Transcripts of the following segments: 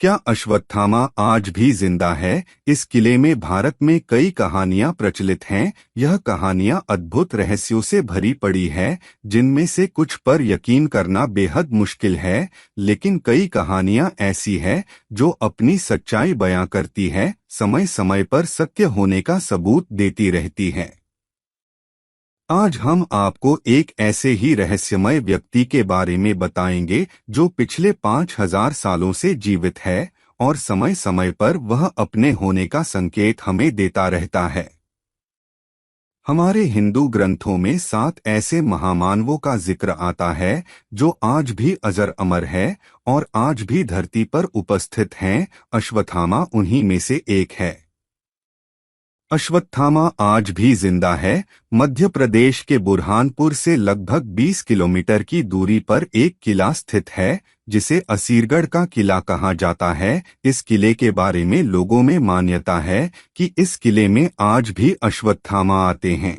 क्या अश्वत्थामा आज भी जिंदा है? इस किले में भारत में कई कहानियां प्रचलित हैं। यह कहानियां अद्भुत रहस्यों से भरी पड़ी है, जिनमें से कुछ पर यकीन करना बेहद मुश्किल है, लेकिन कई कहानियां ऐसी है जो अपनी सच्चाई बयां करती है, समय समय पर सत्य होने का सबूत देती रहती है। आज हम आपको एक ऐसे ही रहस्यमय व्यक्ति के बारे में बताएंगे जो पिछले 5000 सालों से जीवित है और समय समय पर वह अपने होने का संकेत हमें देता रहता है। हमारे हिंदू ग्रंथों में 7 ऐसे महामानवों का जिक्र आता है जो आज भी अजर अमर है और आज भी धरती पर उपस्थित हैं। अश्वत्थामा उन्हीं में से एक है। अश्वत्थामा आज भी जिंदा है। मध्य प्रदेश के बुरहानपुर से लगभग 20 किलोमीटर की दूरी पर एक किला स्थित है, जिसे असीरगढ़ का किला कहा जाता है। इस किले के बारे में लोगों में मान्यता है कि इस किले में आज भी अश्वत्थामा आते हैं।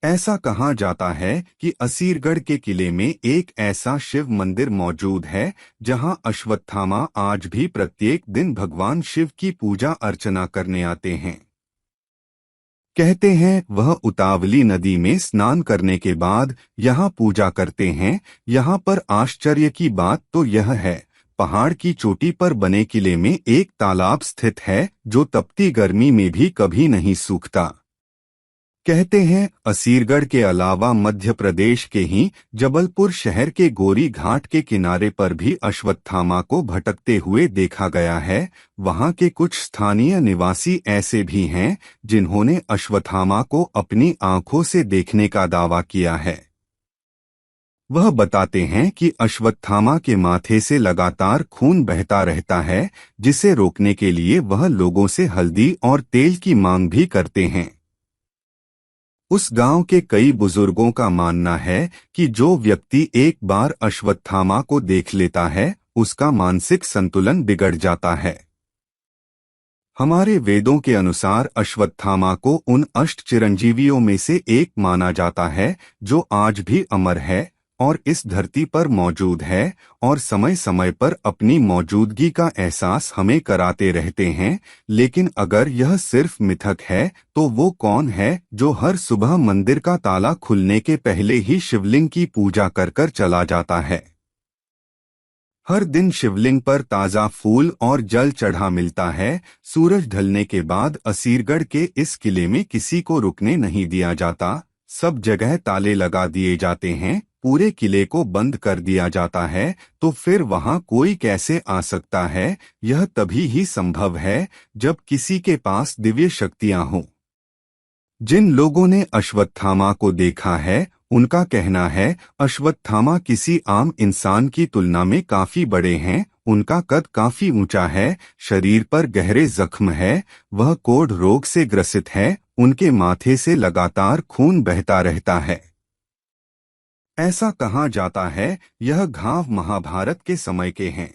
ऐसा कहा जाता है कि असीरगढ़ के किले में एक ऐसा शिव मंदिर मौजूद है जहां अश्वत्थामा आज भी प्रत्येक दिन भगवान शिव की पूजा अर्चना करने आते हैं। कहते हैं वह उतावली नदी में स्नान करने के बाद यहाँ पूजा करते हैं। यहाँ पर आश्चर्य की बात तो यह है, पहाड़ की चोटी पर बने किले में एक तालाब स्थित है जो तपती गर्मी में भी कभी नहीं सूखता। कहते हैं असीरगढ़ के अलावा मध्य प्रदेश के ही जबलपुर शहर के गोरी घाट के किनारे पर भी अश्वत्थामा को भटकते हुए देखा गया है। वहां के कुछ स्थानीय निवासी ऐसे भी हैं जिन्होंने अश्वत्थामा को अपनी आंखों से देखने का दावा किया है। वह बताते हैं कि अश्वत्थामा के माथे से लगातार खून बहता रहता है, जिसे रोकने के लिए वह लोगों से हल्दी और तेल की मांग भी करते हैं। उस गांव के कई बुजुर्गों का मानना है कि जो व्यक्ति एक बार अश्वत्थामा को देख लेता है, उसका मानसिक संतुलन बिगड़ जाता है। हमारे वेदों के अनुसार अश्वत्थामा को उन अष्ट चिरंजीवियों में से एक माना जाता है जो आज भी अमर है और इस धरती पर मौजूद है और समय समय पर अपनी मौजूदगी का एहसास हमें कराते रहते हैं। लेकिन अगर यह सिर्फ मिथक है तो वो कौन है जो हर सुबह मंदिर का ताला खुलने के पहले ही शिवलिंग की पूजा कर कर चला जाता है? हर दिन शिवलिंग पर ताज़ा फूल और जल चढ़ा मिलता है। सूरज ढलने के बाद असीरगढ़ के इस किले में किसी को रुकने नहीं दिया जाता। सब जगह ताले लगा दिए जाते हैं, पूरे किले को बंद कर दिया जाता है। तो फिर वहां कोई कैसे आ सकता है? यह तभी ही संभव है जब किसी के पास दिव्य शक्तियां हों। जिन लोगों ने अश्वत्थामा को देखा है, उनका कहना है अश्वत्थामा किसी आम इंसान की तुलना में काफी बड़े हैं। उनका कद काफी ऊंचा है, शरीर पर गहरे जख्म है, वह कोढ़ रोग से ग्रसित है, उनके माथे से लगातार खून बहता रहता है। ऐसा कहा जाता है यह घाव महाभारत के समय के हैं।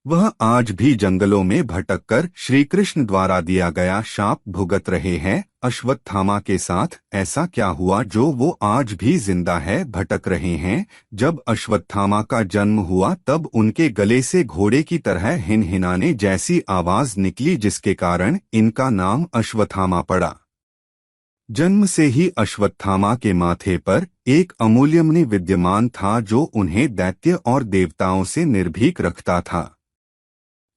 वह आज भी जंगलों में भटककर श्री कृष्ण द्वारा दिया गया शाप भुगत रहे हैं। अश्वत्थामा के साथ ऐसा क्या हुआ जो वो आज भी जिंदा है, भटक रहे हैं? जब अश्वत्थामा का जन्म हुआ तब उनके गले से घोड़े की तरह हिनहिनाने जैसी आवाज निकली, जिसके कारण इनका नाम अश्वत्थामा पड़ा। जन्म से ही अश्वत्थामा के माथे पर एक अमूल्य मणि विद्यमान था जो उन्हें दैत्य और देवताओं से निर्भीक रखता था।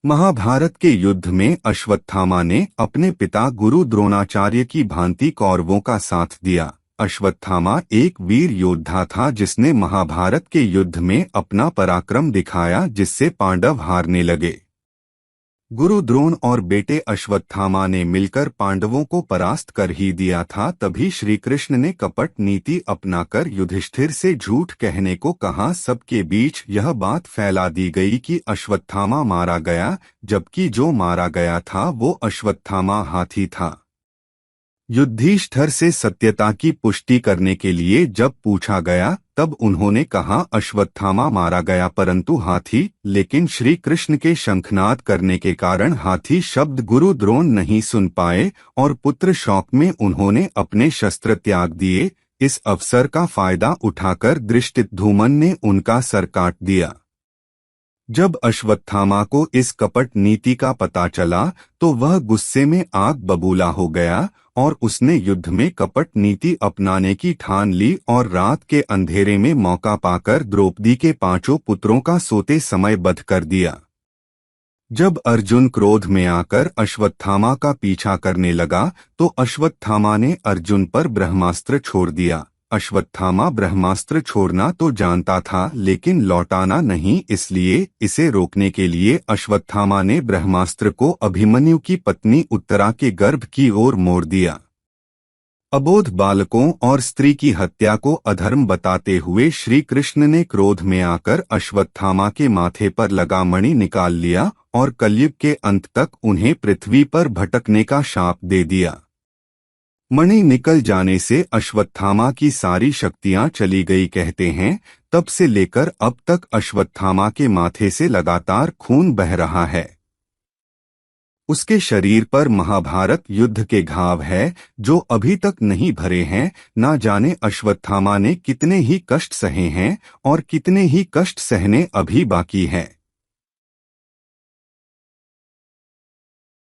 महाभारत के युद्ध में अश्वत्थामा ने अपने पिता गुरु द्रोणाचार्य की भांति कौरवों का साथ दिया। अश्वत्थामा एक वीर योद्धा था जिसने महाभारत के युद्ध में अपना पराक्रम दिखाया, जिससे पांडव हारने लगे। गुरु द्रोण और बेटे अश्वत्थामा ने मिलकर पांडवों को परास्त कर ही दिया था। तभी श्री कृष्ण ने कपट नीति अपनाकर युधिष्ठिर से झूठ कहने को कहा। सबके बीच यह बात फैला दी गई कि अश्वत्थामा मारा गया, जबकि जो मारा गया था वो अश्वत्थामा हाथी था। युधिष्ठिर से सत्यता की पुष्टि करने के लिए जब पूछा गया तब उन्होंने कहा अश्वत्थामा मारा गया परंतु हाथी, लेकिन श्री कृष्ण के शंखनाद करने के कारण हाथी शब्द गुरु द्रोण नहीं सुन पाए और पुत्र शौक में उन्होंने अपने शस्त्र त्याग दिए। इस अवसर का फायदा उठाकर दृष्टिद्युम्न ने उनका सर काट दिया। जब अश्वत्थामा को इस कपट नीति का पता चला तो वह गुस्से में आग बबूला हो गया और उसने युद्ध में कपट नीति अपनाने की ठान ली और रात के अंधेरे में मौका पाकर द्रौपदी के 5 पुत्रों का सोते समय वध कर दिया। जब अर्जुन क्रोध में आकर अश्वत्थामा का पीछा करने लगा तो अश्वत्थामा ने अर्जुन पर ब्रह्मास्त्र छोड़ दिया। अश्वत्थामा ब्रह्मास्त्र छोड़ना तो जानता था लेकिन लौटाना नहीं, इसलिए इसे रोकने के लिए अश्वत्थामा ने ब्रह्मास्त्र को अभिमन्यु की पत्नी उत्तरा के गर्भ की ओर मोड़ दिया। अबोध बालकों और स्त्री की हत्या को अधर्म बताते हुए श्री कृष्ण ने क्रोध में आकर अश्वत्थामा के माथे पर लगा मणि निकाल लिया और कलयुग के अंत तक उन्हें पृथ्वी पर भटकने का शाप दे दिया। मणि निकल जाने से अश्वत्थामा की सारी शक्तियां चली गई कहते हैं। तब से लेकर अब तक अश्वत्थामा के माथे से लगातार खून बह रहा है। उसके शरीर पर महाभारत युद्ध के घाव है जो अभी तक नहीं भरे हैं। ना जाने अश्वत्थामा ने कितने ही कष्ट सहे हैं और कितने ही कष्ट सहने अभी बाकी हैं।